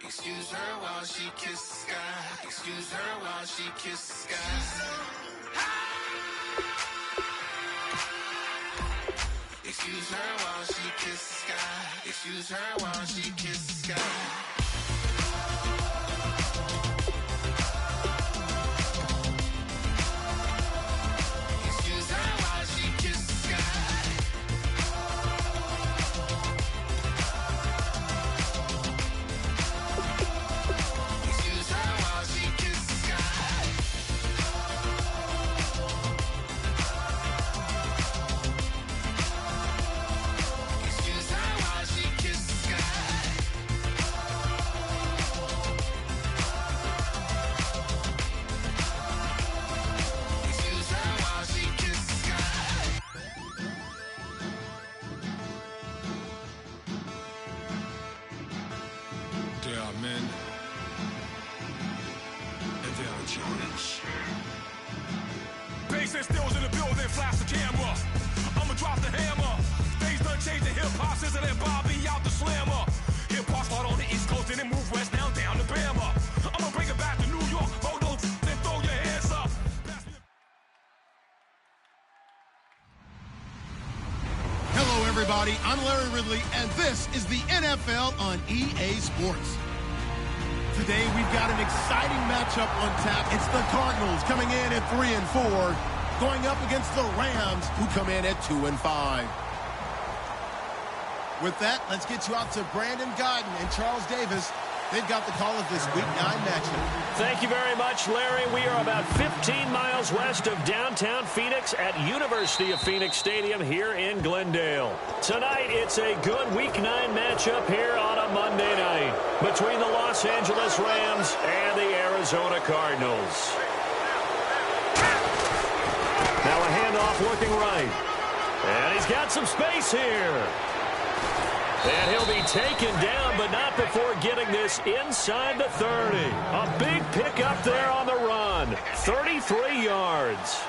Excuse her while she kisses sky. Excuse her while she kisses sky. Excuse her while she kisses sky. Excuse her while she kisses sky. There are men, and there are giants. Bass and stills in the building, flash the camera. I'ma drop the hammer. Things done changed the hip-hop since I let Bobby out the slammer. Hip-hop start on the East Coast and then move west now down to Bama. I'ma bring it back to New York, hold on, then throw your hands up. Hello, everybody. I'm Larry Ridley, and this is the NFL on EA Sports. Today, we've got an exciting matchup on tap. It's the Cardinals coming in at 3-4, going up against the Rams, who come in at 2-5. With that, let's get you out to Brandon Gaudin and Charles Davis. They've got the call of this Week 9 matchup. Thank you very much, Larry. We are about 15 miles west of downtown Phoenix at University of Phoenix Stadium here in Glendale. Tonight, it's a good Week 9 matchup here on a Monday night between the Los Angeles Rams and the Arizona Cardinals. Now a handoff looking right. And he's got some space here. And he'll be taken down, but not before getting this inside the 30. A big pickup there on the run. 33 yards.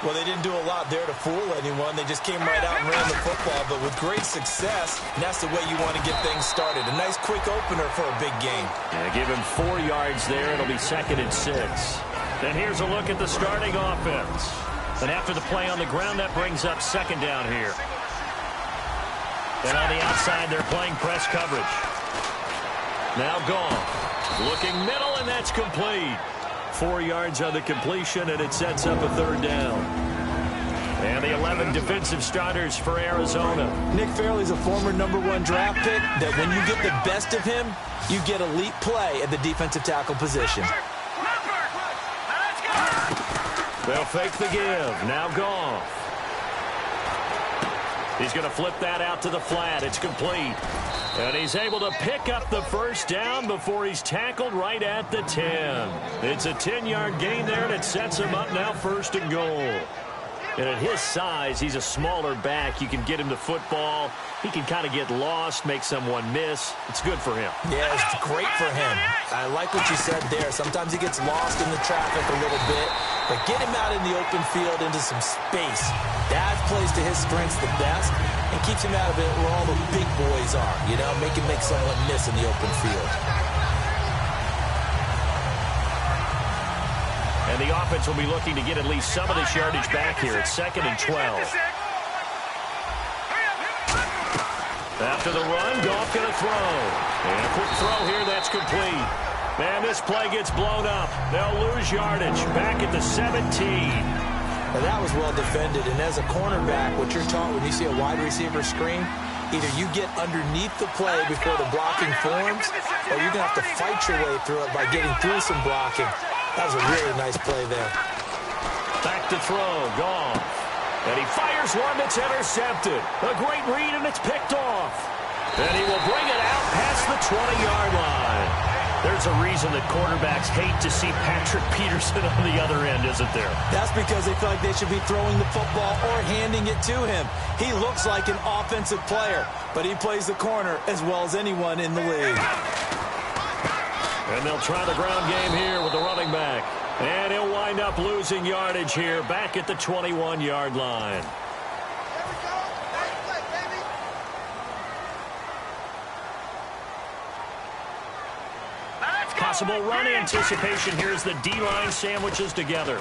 Well, they didn't do a lot there to fool anyone. They just came right out and ran the football, but with great success, and that's the way you want to get things started. A nice quick opener for a big game. Yeah, give him 4 yards there. It'll be 2nd and 6. Then here's a look at the starting offense. And after the play on the ground, that brings up 2nd down here. And on the outside, they're playing press coverage. Now gone. Looking middle, and that's complete. 4 yards on the completion, and it sets up a 3rd down. And the 11 defensive starters for Arizona. Nick Fairley's a former #1 draft pick that when you get the best of him, you get elite play at the defensive tackle position. They'll fake the give. Now gone. He's going to flip that out to the flat. It's complete. And he's able to pick up the 1st down before he's tackled right at the 10. It's a 10-yard gain there, and it sets him up now 1st and goal. And at his size, he's a smaller back. You can get him to football. He can kind of get lost, make someone miss. It's good for him. Yeah, it's great for him. I like what you said there. Sometimes he gets lost in the traffic a little bit, but get him out in the open field into some space. That plays to his strengths the best and keeps him out of it where all the big boys are. You know, make him make someone miss in the open field. And the offense will be looking to get at least some of this yardage back here. It's 2nd and 12. After the run, Goff going to throw. And a quick throw here, that's complete. Man, this play gets blown up. They'll lose yardage back at the 17. Now that was well defended, and as a cornerback, what you're taught when you see a wide receiver screen, either you get underneath the play before the blocking forms, or you're going to have to fight your way through it by getting through some blocking. That was a really nice play there. Back to throw, Goff. And he fires one that's intercepted. A great read, and it's picked off. And he will bring it out past the 20-yard line. There's a reason that quarterbacks hate to see Patrick Peterson on the other end, isn't there? That's because they feel like they should be throwing the football or handing it to him. He looks like an offensive player, but he plays the corner as well as anyone in the league. And they'll try the ground game here with the running back. And he'll wind up losing yardage here back at the 21-yard line. possible run anticipation here as the D-line sandwiches together.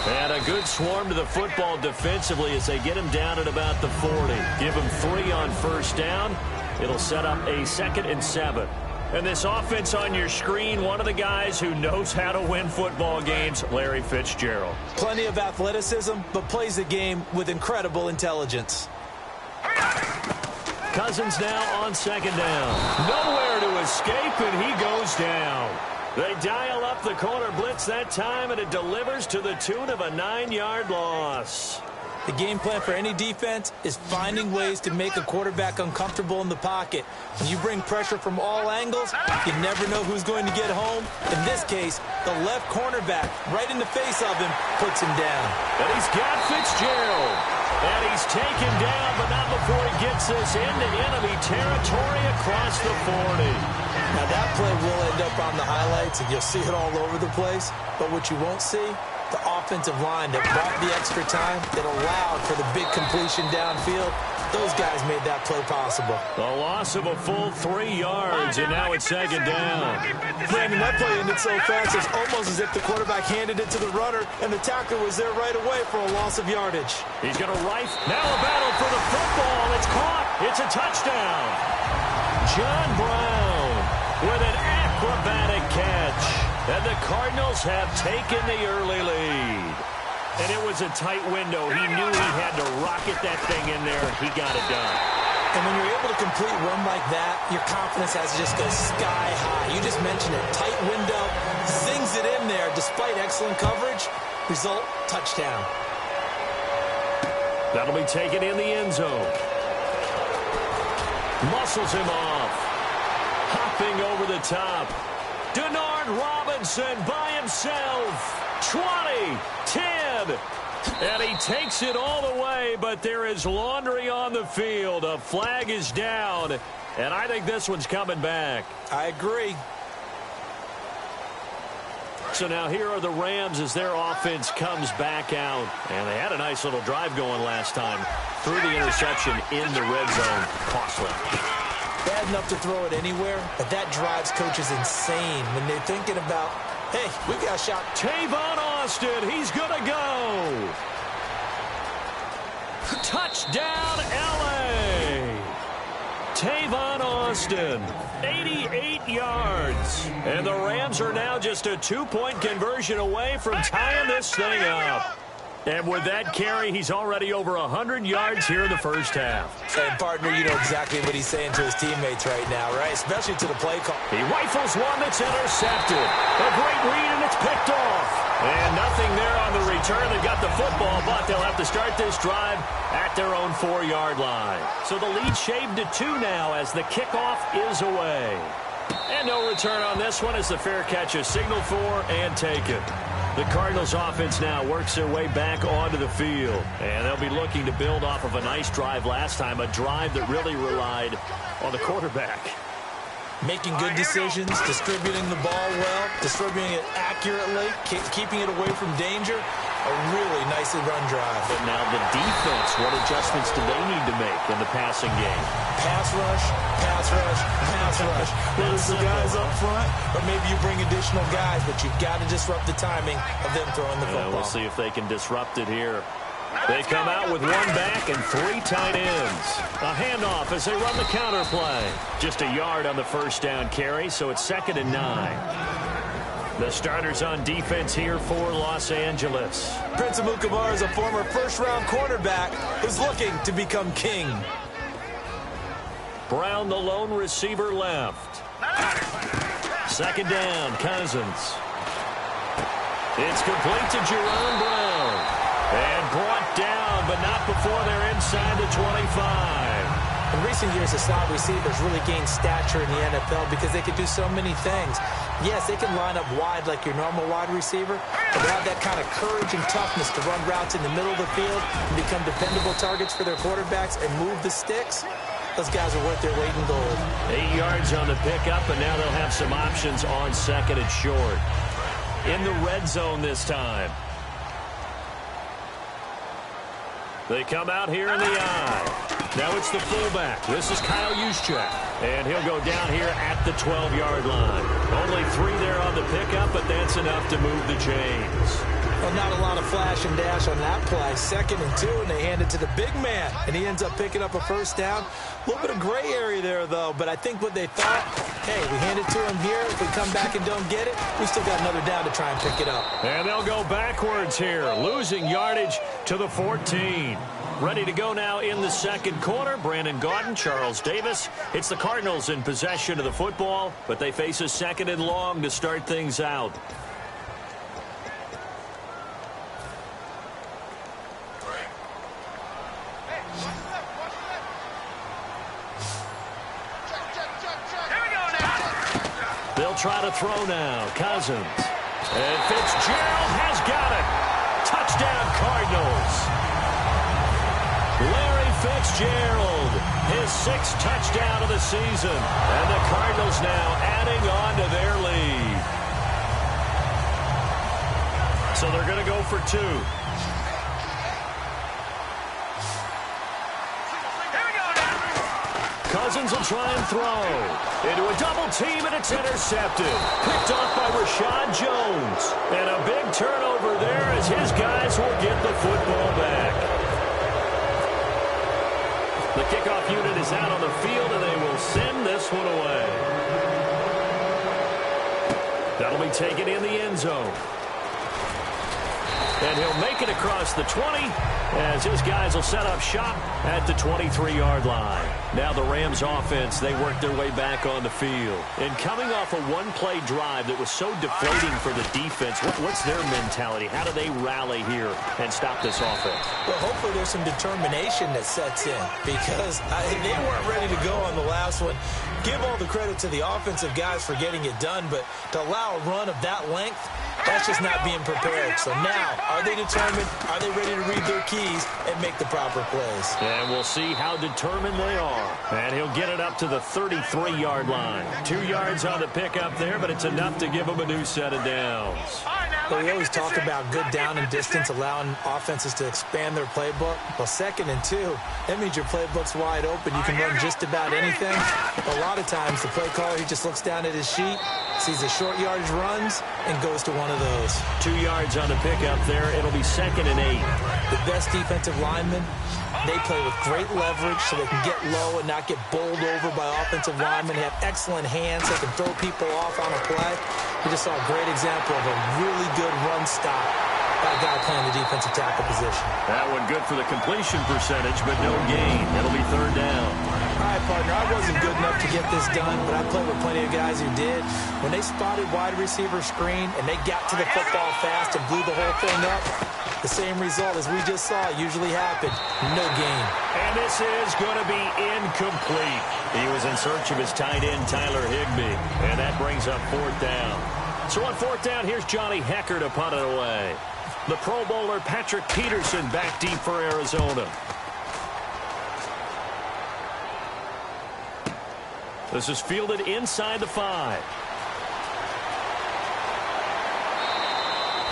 And a good swarm to the football defensively as they get him down at about the 40. Give him 3 on first down. It'll set up a 2nd and 7. And this offense on your screen, one of the guys who knows how to win football games, Larry Fitzgerald. Plenty of athleticism, but plays the game with incredible intelligence. Cousins now on 2nd down. Nowhere to escape, and he goes down. They dial up the corner blitz that time, and it delivers to the tune of a 9-yard loss. The game plan for any defense is finding ways to make a quarterback uncomfortable in the pocket. When you bring pressure from all angles, you never know who's going to get home. In this case, the left cornerback, right in the face of him, puts him down. And he's got Fitzgerald. And he's taken down, but not before he gets this into enemy territory across the 40. Now that play will end up on the highlights, and you'll see it all over the place. But what you won't see, the offensive line that bought the extra time, that allowed for the big completion downfield. Those guys made that play possible. A loss of a full 3 yards, and now it's 2nd down. Brandon, that play ended so fast, it's almost as if the quarterback handed it to the runner, and the tackler was there right away for a loss of yardage. He's going to rifle. Now a battle for the football. It's caught. It's a touchdown. John Brown with an acrobatic catch. And the Cardinals have taken the early lead. And it was a tight window. He knew he had to rocket that thing in there. He got it done. And when you're able to complete a run like that, your confidence has to just go sky high. You just mentioned it. Tight window, zings it in there despite excellent coverage. Result, touchdown. That'll be taken in the end zone. Muscles him off. Hopping over the top. Denard Robinson by himself. 20, 10, and he takes it all the way, but there is laundry on the field. A flag is down, and I think this one's coming back. I agree. So now here are the Rams as their offense comes back out. And they had a nice little drive going last time. Through the interception in the red zone. Costly. Bad enough to throw it anywhere, but that drives coaches insane when they're thinking about, hey, we got a shot. Tavon Austin, he's going to go. Touchdown, L.A. Tavon Austin, 88 yards. And the Rams are now just a 2-point conversion away from tying this thing up. And with that carry, he's already over 100 yards here in the first half. And, partner, you know exactly what he's saying to his teammates right now, right? Especially to the play call. He rifles one that's intercepted. A great read, and it's picked off. And nothing there on the return. They've got the football, but they'll have to start this drive at their own 4-yard line. So the lead shaved to 2 now as the kickoff is away. And no return on this one as the fair catch is signaled for and taken. The Cardinals offense now works their way back onto the field. And they'll be looking to build off of a nice drive last time, a drive that really relied on the quarterback. Making good decisions, distributing the ball well, distributing it accurately, keeping it away from danger. A really nicely run drive. But now the defense, what adjustments do they need to make in the passing game? Pass rush, pass rush, pass rush. There's the guys up front, or maybe you bring additional guys, but you've got to disrupt the timing of them throwing the football. We'll see if they can disrupt it here. They come out with 1 back and 3 tight ends. A handoff as they run the counter play. Just a yard on the first down carry, so it's 2nd and 9. The starters on defense here for Los Angeles. Prince Amukamara is a former first-round cornerback who's looking to become king. Brown, the lone receiver, left. 2nd down, Cousins. It's complete to Jerome Brown. And brought down, but not before they're inside the 25. In recent years, the slot receivers really gained stature in the NFL because they could do so many things. Yes, they can line up wide like your normal wide receiver, but they have that kind of courage and toughness to run routes in the middle of the field and become dependable targets for their quarterbacks and move the sticks. Those guys are worth their weight in gold. 8 yards on the pickup, and now they'll have some options on 2nd and short. In the red zone this time. They come out here in the eye. Now it's the fullback. This is Kyle Juszczyk. And he'll go down here at the 12-yard line. Only 3 there on the pickup, but that's enough to move the chains. Well, not a lot of flash and dash on that play. 2nd and 2, and they hand it to the big man. And he ends up picking up a first down. A little bit of gray area there, though. But I think what they thought, hey, we hand it to him here. If we come back and don't get it, we still got another down to try and pick it up. And they'll go backwards here, losing yardage to the 14. Ready to go now in the second quarter. Brandon Gaudin, Charles Davis. It's the Cardinals in possession of the football, but they face a 2nd and long to start things out. They'll try to throw now. Cousins. And Fitzgerald has got it. Touchdown, Cardinals. Larry Fitzgerald, his 6th touchdown of the season. And the Cardinals now adding on to their lead. So they're going to go for 2. Cousins will try and throw. Into a double team, and it's intercepted. Picked off by Rashad Jones. And a big turnover there as his guys will get the football back. The kickoff unit is out on the field, and they will send this one away. That'll be taken in the end zone. And he'll make it across the 20 as his guys will set up shop at the 23-yard line. Now the Rams offense, they work their way back on the field. And coming off a one-play drive that was so deflating for the defense, what's their mentality? How do they rally here and stop this offense? Well, hopefully there's some determination that sets in because they weren't ready to go on the last one. Give all the credit to the offensive guys for getting it done, but to allow a run of that length, that's just not being prepared. So now, are they determined? Are they ready to read their keys and make the proper plays? And we'll see how determined they are. And he'll get it up to the 33-yard line. 2 yards on the pickup there, but it's enough to give them a new set of downs. Well, we always talk about good down and distance, allowing offenses to expand their playbook. Well, 2nd and 2, that means your playbook's wide open. You can run just about anything. A lot of times, the play caller, he just looks down at his sheet, sees the short yardage runs, and goes to one of those. 2 yards on the pickup there. It'll be 2nd and 8. The best defensive linemen, they play with great leverage so they can get low and not get bowled over by offensive linemen. They have excellent hands. They can throw people off on a play. We just saw a great example of a really good run stop by a guy playing the defensive tackle position. That one good for the completion percentage, but no gain. It'll be 3rd down. All right, partner, I wasn't good enough to get this done, but I played with plenty of guys who did. When they spotted wide receiver screen and they got to the football fast and blew the whole thing up, the same result as we just saw usually happened. No gain. And this is going to be incomplete. He was in search of his tight end, Tyler Higbee. And that brings up 4th down. So on 4th down, here's Johnny Hekker to punt it away. The Pro Bowler Patrick Peterson back deep for Arizona. This is fielded inside the 5.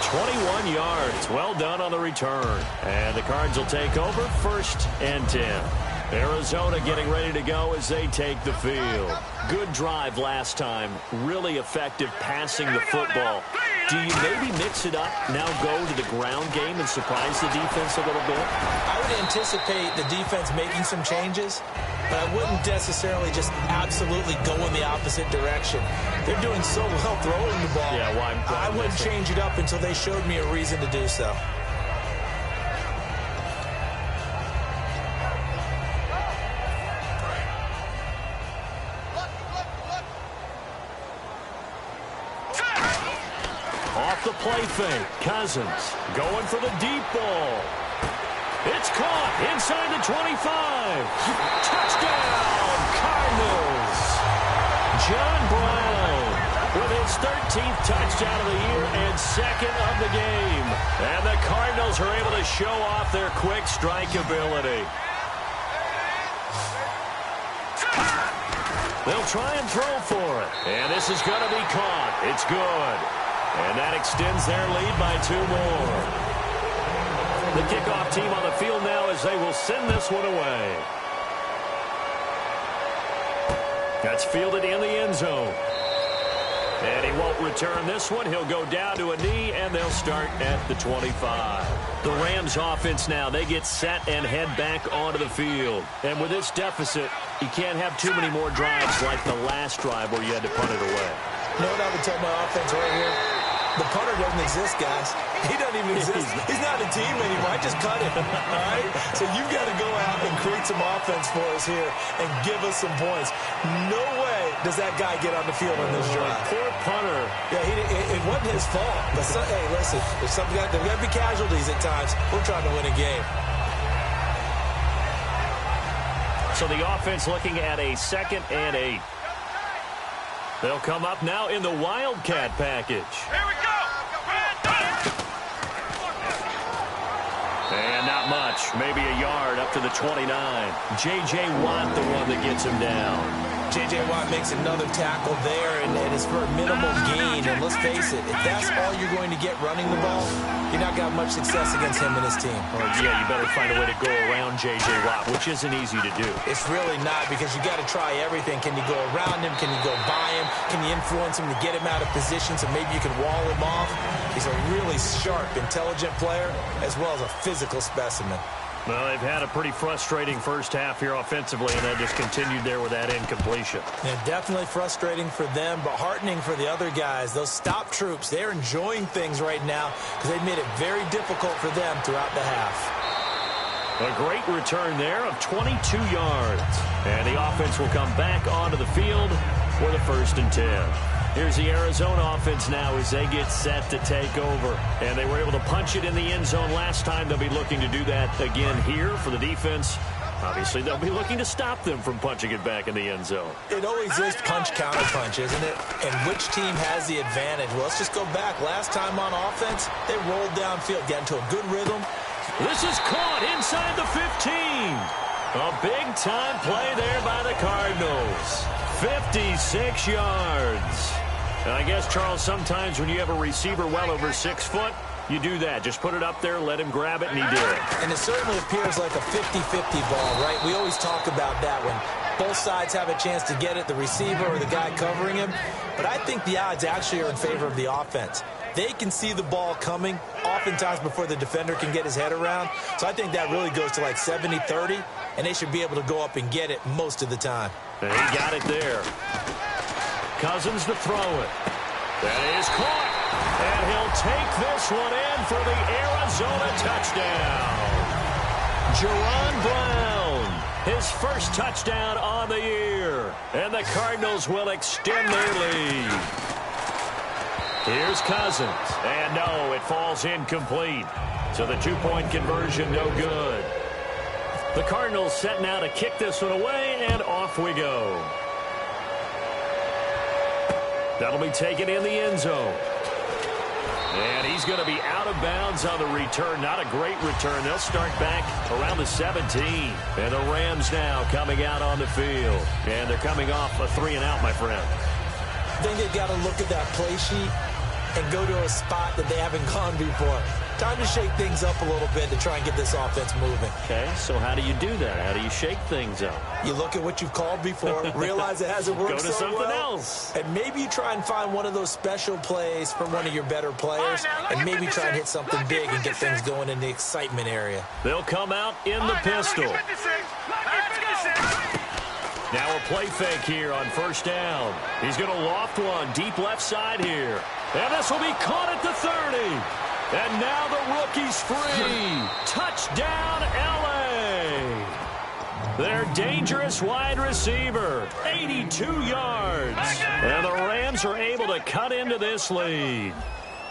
21 yards. Well done on the return. And the Cards will take over 1st and 10. Arizona getting ready to go as they take the field. Good drive last time. Really effective passing the football. Do you maybe mix it up, now go to the ground game and surprise the defense a little bit? I would anticipate the defense making some changes, but I wouldn't necessarily just absolutely go in the opposite direction. They're doing so well throwing the ball. Yeah, why I wouldn't change it up until they showed me a reason to do so. Off the play fake, Cousins going for the deep ball. It's caught inside the 25. Touchdown, Cardinals. John Brown with his 13th touchdown of the year and 2nd of the game. And the Cardinals are able to show off their quick strike ability. They'll try and throw for it. And this is going to be caught. It's good. And that extends their lead by 2 more. The kickoff team on the field now as they will send this one away. That's fielded in the end zone. And he won't return this one. He'll go down to a knee, and they'll start at the 25. The Rams offense now, they get set and head back onto the field. And with this deficit, you can't have too many more drives like the last drive where you had to punt it away. You know what I would tell my offense right here? The punter doesn't exist, guys. He doesn't even exist. He's not a team anymore. I just cut him, all right? So you've got to go out and create some offense for us here and give us some points. No way does that guy get on the field on this drive. Poor punter. Yeah, it wasn't his fault. But, hey, listen, there's got to be casualties at times. We're trying to win a game. So the offense looking at a 2nd and 8. They'll come up now in the Wildcat package. Here we go. And not much. Maybe a yard up to the 29. J.J. Watt, the one that gets him down. J.J. Watt makes another tackle there, and it's for a minimal gain. And let's face it, if that's all you're going to get running the ball, you're not got much success against him and his team. Well, yeah, you better find a way to go around J.J. Watt, which isn't easy to do. It's really not, because you got to try everything. Can you go around him? Can you go by him? Can you influence him to get him out of position so maybe you can wall him off? He's a really sharp, intelligent player, as well as a physical specimen. Well, they've had a pretty frustrating first half here offensively, and they just continued there with that incompletion. Yeah, definitely frustrating for them, but heartening for the other guys. Those stop troops, they're enjoying things right now because they've made it very difficult for them throughout the half. A great return there of 22 yards. And the offense will come back onto the field for the 1st and 10. Here's the Arizona offense now as they get set to take over. And they were able to punch it in the end zone last time. They'll be looking to do that again here for the defense. Obviously, they'll be looking to stop them from punching it back in the end zone. It always is punch-counter-punch, isn't it? And which team has the advantage? Well, let's just go back. Last time on offense, they rolled downfield, got into a good rhythm. This is caught inside the 15. A big-time play there by the Cardinals. 56 yards. And I guess, Charles, sometimes when you have a receiver well over 6 foot, you do that. Just put it up there, let him grab it, and he did it. And it certainly appears like a 50-50 ball, right? We always talk about that when both sides have a chance to get it, the receiver or the guy covering him. But I think the odds actually are in favor of the offense. They can see the ball coming oftentimes before the defender can get his head around. So I think that really goes to like 70-30, and they should be able to go up and get it most of the time. And he got it there. Cousins to throw it. That is caught. And he'll take this one in for the Arizona touchdown. Jerron Brown, his first touchdown on the year. And the Cardinals will extend their lead. Here's Cousins. And no, it falls incomplete. So the 2-point conversion no good. The Cardinals set now to kick this one away, and off we go. That'll be taken in the end zone. And he's going to be out of bounds on the return. Not a great return. They'll start back around the 17. And the Rams now coming out on the field. And they're coming off a 3-and-out, my friend. I think they've got to look at that play sheet and go to a spot that they haven't gone before. Time to shake things up a little bit to try and get this offense moving. Okay, so how do you do that? How do you shake things up? You look at what you've called before, realize it hasn't worked so well. Go to something else. And maybe you try and find one of those special plays from one of your better players, and maybe try and hit something big and get things going in the excitement area. They'll come out in the pistol. Now a play fake here on first down. He's going to loft one deep left side here. And this will be caught at the 30. And now the rookie's free. Touchdown, L.A. Their dangerous wide receiver, 82 yards. And the Rams are able to cut into this lead.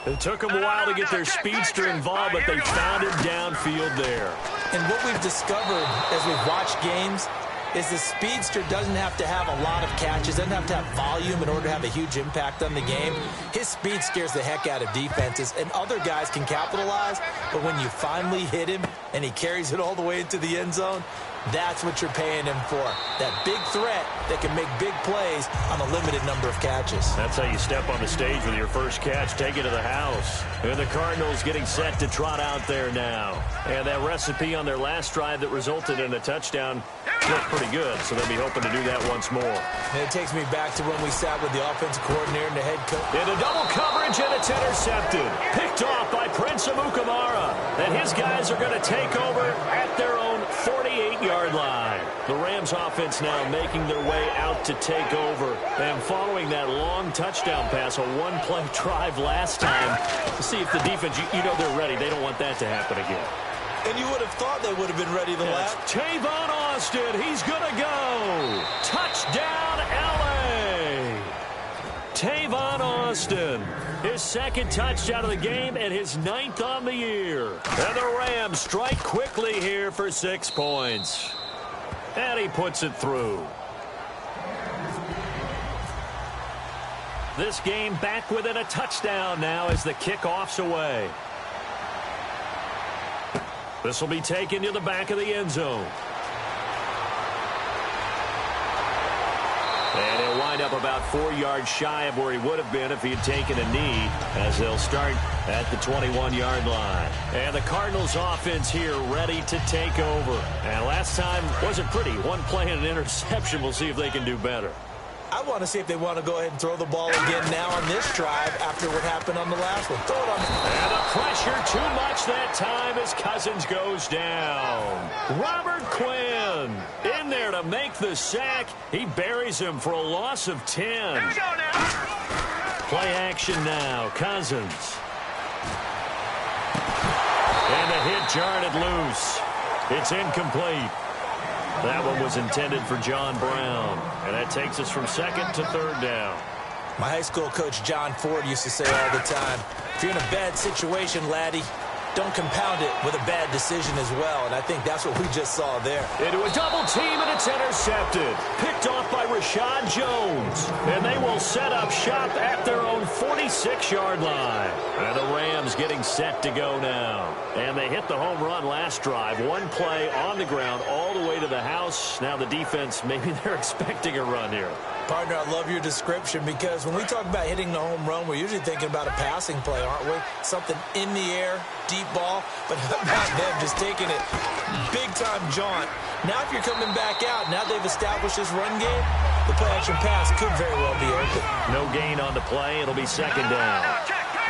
It took them a while to get their speedster involved, but they found him downfield there. And what we've discovered as we've watched games is the speedster doesn't have to have a lot of catches, doesn't have to have volume in order to have a huge impact on the game. His speed scares the heck out of defenses, and other guys can capitalize, but when you finally hit him and he carries it all the way into the end zone, That's what you're paying him for. That big threat that can make big plays on a limited number of catches. That's how you step on the stage with your first catch. Take it to the house. And the Cardinals getting set to trot out there now. And that recipe on their last drive that resulted in a touchdown looked pretty good, so they'll be hoping to do that once more. And it takes me back to when we sat with the offensive coordinator and the head coach. Into double coverage, and it's intercepted. Picked off by Prince Amukamara. And his guys are going to take over at their own 48-yard line. The Rams offense now making their way out to take over. And following that long touchdown pass, a one-play drive last time, to see if the defense, you know they're ready. They don't want that to happen again. And you would have thought they would have been ready the last. Tavon Austin, he's going to go. Touchdown, L.A. Tavon Austin, his second touchdown of the game and his 9th on the year. And the Rams strike quickly here for 6 points. And he puts it through. This game back within a touchdown now as the kickoff's away. This will be taken to the back of the end zone. And he'll wind up about 4 yards shy of where he would have been if he had taken a knee, as they'll start at the 21-yard line. And the Cardinals offense here ready to take over. And last time wasn't pretty. One play and an interception. We'll see if they can do better. I want to see if they want to go ahead and throw the ball again now on this drive after what happened on the last one. Throw it on. And the pressure too much that time as Cousins goes down. Robert Quinn in there to make the sack. He buries him for a loss of 10. Here we go now. Play action now. Cousins. And the hit jarred it loose. It's incomplete. That one was intended for John Brown. And that takes us from 2nd to 3rd down. My high school coach, John Ford, used to say all the time, if you're in a bad situation, laddie, don't compound it with a bad decision as well. And I think that's what we just saw there. Into a double team, and it's intercepted. Picked off by Rashad Jones. And they will set up shop at their own 46-yard line. And the Rams getting set to go now. And they hit the home run last drive. One play on the ground all the way to the house. Now the defense, maybe they're expecting a run here. Partner, I love your description because when we talk about hitting the home run, we're usually thinking about a passing play, aren't we? Something in the air, deep ball, but how about them just taking it big-time jaunt. Now if you're coming back out, now they've established this run game, the play-action pass could very well be open. No gain on the play. It'll be 2nd down.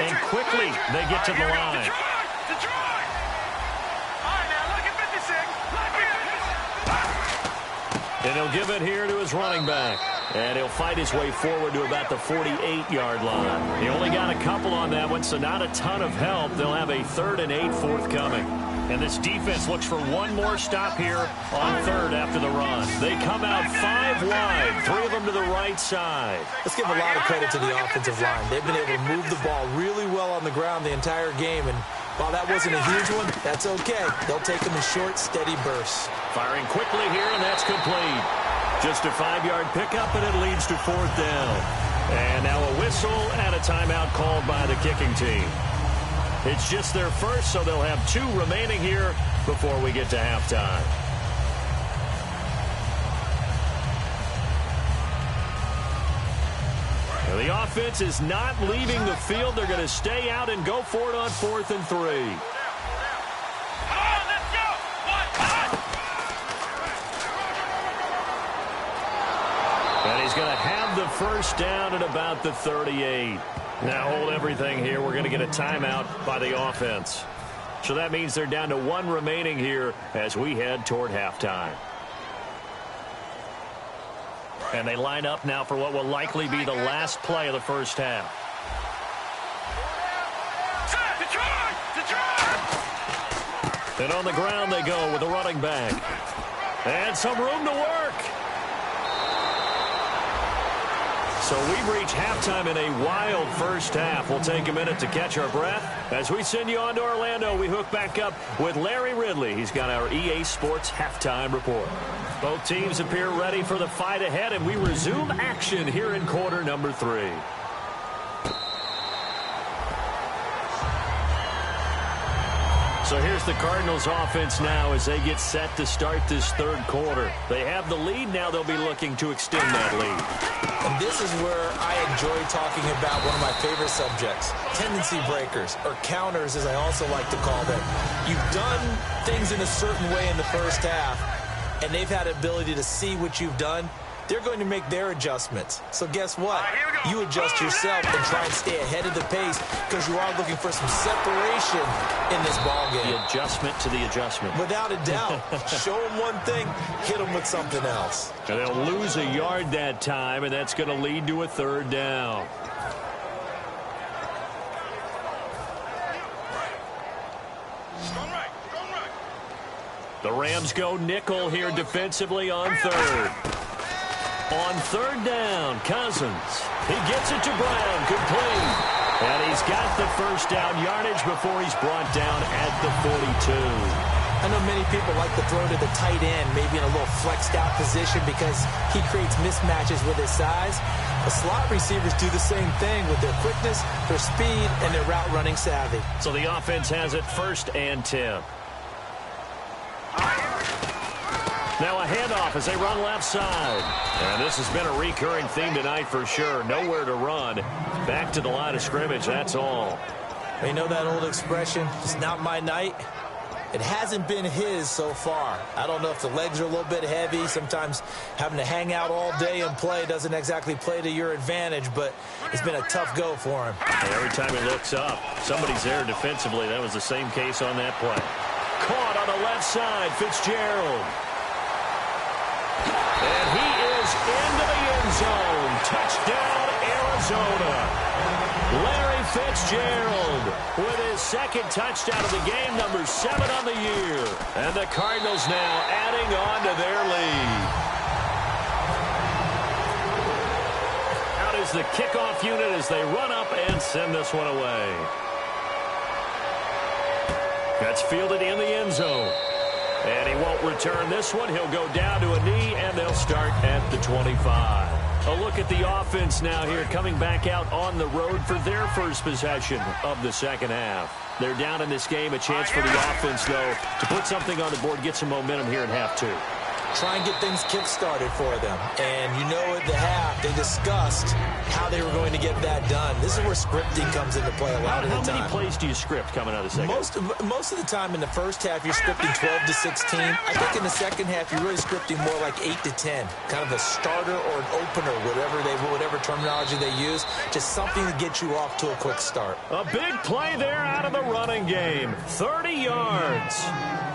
And quickly they get to the line. Detroit! All right, now look at 56. And he'll give it here to his running back. And he'll fight his way forward to about the 48-yard line. He only got a couple on that one, so not a ton of help. They'll have a 3rd and 8 forthcoming. And this defense looks for one more stop here on 3rd after the run. They come out 5 wide, 3 of them to the right side. Let's give a lot of credit to the offensive line. They've been able to move the ball really well on the ground the entire game. And while that wasn't a huge one, that's okay. They'll take them in short, steady bursts. Firing quickly here, and that's complete. Just a 5-yard pickup, and it leads to 4th down. And now a whistle and a timeout called by the kicking team. It's just their first, so they'll have 2 remaining here before we get to halftime. Now the offense is not leaving the field. They're going to stay out and go for it on 4th and 3. And he's going to have the first down at about the 38. Now hold everything here. We're going to get a timeout by the offense. So that means they're down to 1 remaining here as we head toward halftime. And they line up now for what will likely be the last play of the first half. And on the ground they go with the running back. And some room to work. So we've reached halftime in a wild first half. We'll take a minute to catch our breath. As we send you on to Orlando, we hook back up with Larry Ridley. He's got our EA Sports halftime report. Both teams appear ready for the fight ahead, and we resume action here in quarter number 3. So here's the Cardinals offense now as they get set to start this third quarter. They have the lead. Now they'll be looking to extend that lead. And this is where I enjoy talking about one of my favorite subjects, tendency breakers, or counters as I also like to call them. You've done things in a certain way in the first half, and they've had the ability to see what you've done. They're going to make their adjustments. So guess what? You adjust yourself and try and stay ahead of the pace because you are looking for some separation in this ballgame. The adjustment to the adjustment. Without a doubt. Show them one thing, hit them with something else. And they'll lose a yard that time, and that's going to lead to a third down. The Rams go nickel here defensively on third. On third down, Cousins. He gets it to Brown, complete. And he's got the first down yardage before he's brought down at the 42. I know many people like to throw to the tight end, maybe in a little flexed out position because he creates mismatches with his size. The slot receivers do the same thing with their quickness, their speed, and their route running savvy. So the offense has it 1st and 10. Now a handoff as they run left side. And this has been a recurring theme tonight for sure. Nowhere to run. Back to the line of scrimmage, that's all. You know that old expression, it's not my night? It hasn't been his so far. I don't know if the legs are a little bit heavy. Sometimes having to hang out all day and play doesn't exactly play to your advantage, but it's been a tough go for him. And every time he looks up, somebody's there defensively. That was the same case on that play. Caught on the left side, Fitzgerald. And he is into the end zone. Touchdown, Arizona. Larry Fitzgerald with his second touchdown of the game, number 7 on the year. And the Cardinals now adding on to their lead. Out is the kickoff unit as they run up and send this one away. That's fielded in the end zone. And he won't return this one. He'll go down to a knee, and they'll start at the 25. A look at the offense now here, coming back out on the road for their first possession of the second half. They're down in this game. A chance for the offense, though, to put something on the board, get some momentum here in half 2. Try and get things kick-started for them. And you know at the half, they discussed how they were going to get that done. This is where scripting comes into play a lot of the time. How many plays do you script coming out of the second half? Most of the time in the first half, you're scripting 12 to 16. I think in the second half, you're really scripting more like 8 to 10. Kind of a starter or an opener, whatever terminology they use. Just something to get you off to a quick start. A big play there out of the running game. 30 yards.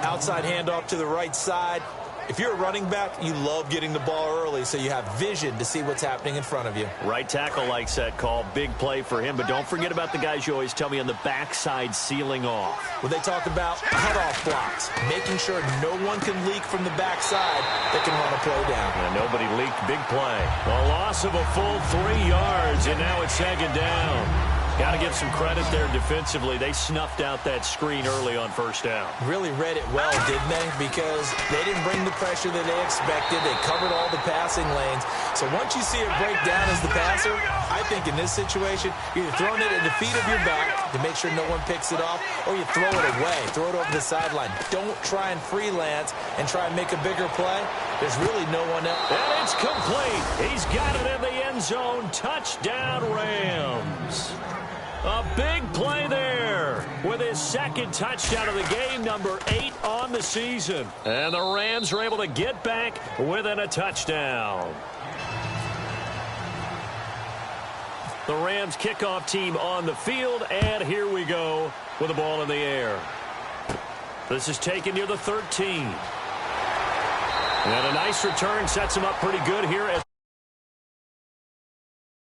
Outside handoff to the right side. If you're a running back, you love getting the ball early so you have vision to see what's happening in front of you. Right tackle likes that call. Big play for him. But don't forget about the guys you always tell me on the backside sealing off. When they talk about cutoff blocks, making sure no one can leak from the backside that can run a play down. And nobody leaked. Big play. A loss of a full 3 yards, and now it's 2nd down. Got to give some credit there defensively. They snuffed out that screen early on 1st down. Really read it well, didn't they? Because they didn't bring the pressure that they expected. They covered all the passing lanes. So once you see it break down as the passer, I think in this situation, you're either throwing it at the feet of your back to make sure no one picks it off, or you throw it away, throw it over the sideline. Don't try and freelance and try and make a bigger play. There's really no one else. And it's complete. He's got it in the end zone. Touchdown, Rams. A big play there with his second touchdown of the game, number 8 on the season. And the Rams are able to get back within a touchdown. The Rams kickoff team on the field, and here we go with the ball in the air. This is taken near the 13. And a nice return sets him up pretty good here.